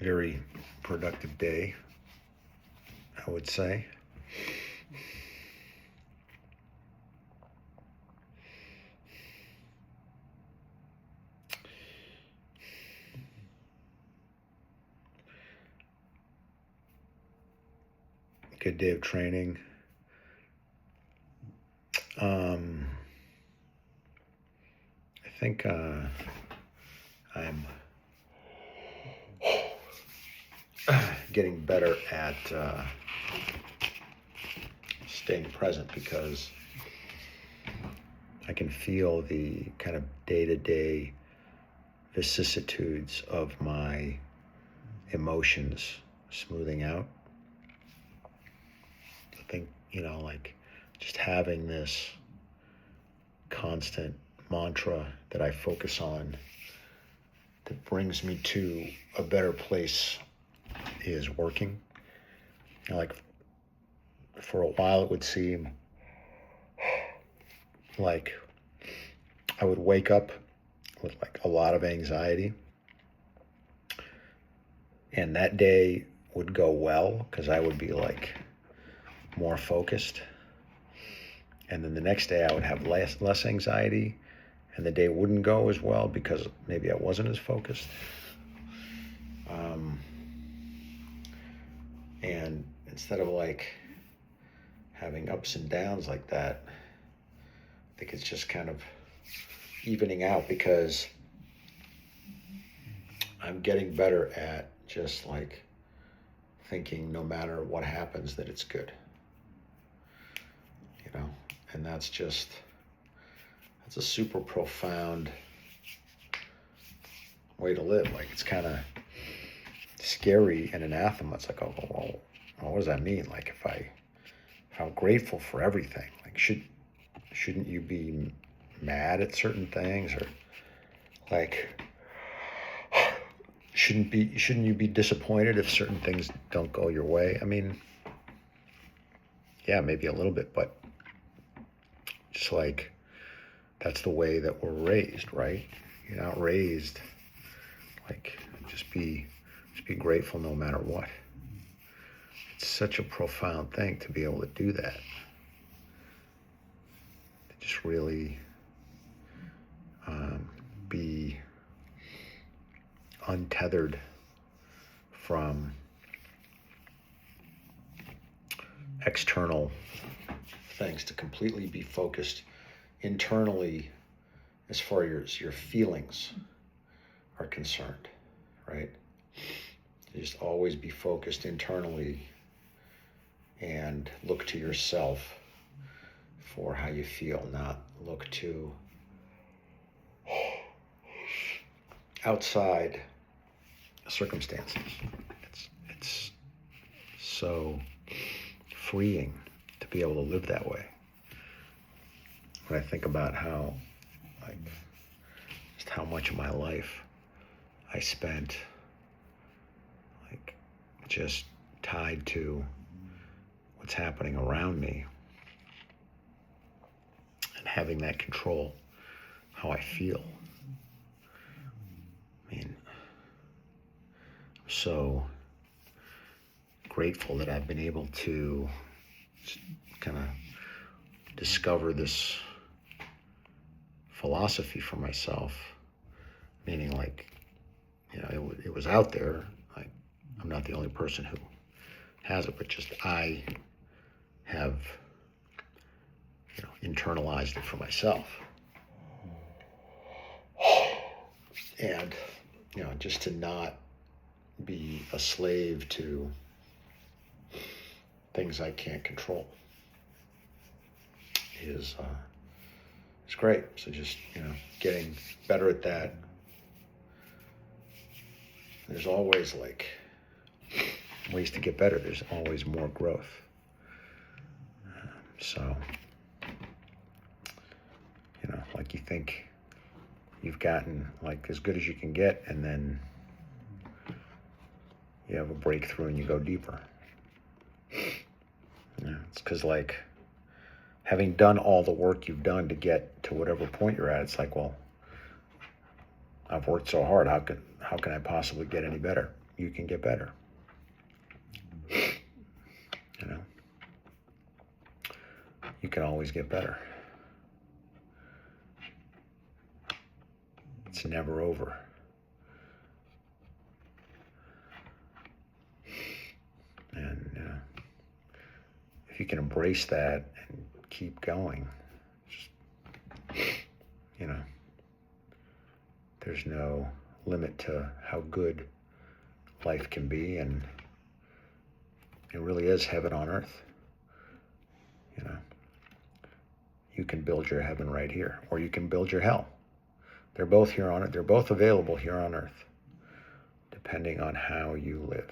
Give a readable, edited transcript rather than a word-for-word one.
Very productive day, I would say. Good day of training. I think I'm getting better at staying present, because I can feel the kind of day-to-day vicissitudes of my emotions smoothing out. I think, like just having this constant mantra that I focus on that brings me to a better place is working. Like for a while it would seem like I would wake up with like a lot of anxiety, and that day would go well because I would be like more focused, and then the next day I would have less anxiety, and the day wouldn't go as well because maybe I wasn't as focused. And instead of like having ups and downs like that, I think it's just kind of evening out, because I'm getting better at just like thinking no matter what happens that it's good, and that's a super profound way to live. Like it's kind of scary and anathema. It's like, oh, well, what does that mean? Like if I'm grateful for everything, like shouldn't you be mad at certain things, or like shouldn't you be disappointed if certain things don't go your way? I mean, yeah, maybe a little bit, but just like that's the way that we're raised, right? You're not raised like just be grateful no matter what. It's such a profound thing to be able to do that. To just really be untethered from external things, to completely be focused internally as far as your feelings are concerned, right? Just always be focused internally and look to yourself for how you feel, not look to outside circumstances. It's so freeing to be able to live that way. When I think about how much of my life I spent just tied to what's happening around me, and having that control how I feel. I mean, I'm so grateful that I've been able to kind of discover this philosophy for myself, meaning it was out there. I'm not the only person who has it, but just I have internalized it for myself. And just to not be a slave to things I can't control is great. So just getting better at that. There's always ways to get better. There's always more growth. So you think you've gotten as good as you can get, and then you have a breakthrough and you go deeper. It's because having done all the work you've done to get to whatever point you're at, it's like, well, I've worked so hard. How can I possibly get any better? You can get better. You know, you can always get better. It's never over. And if you can embrace that and keep going, just, there's no limit to how good life can be, and it really is heaven on earth. You can build your heaven right here, or you can build your hell. They're both here on it. They're both available here on earth, depending on how you live.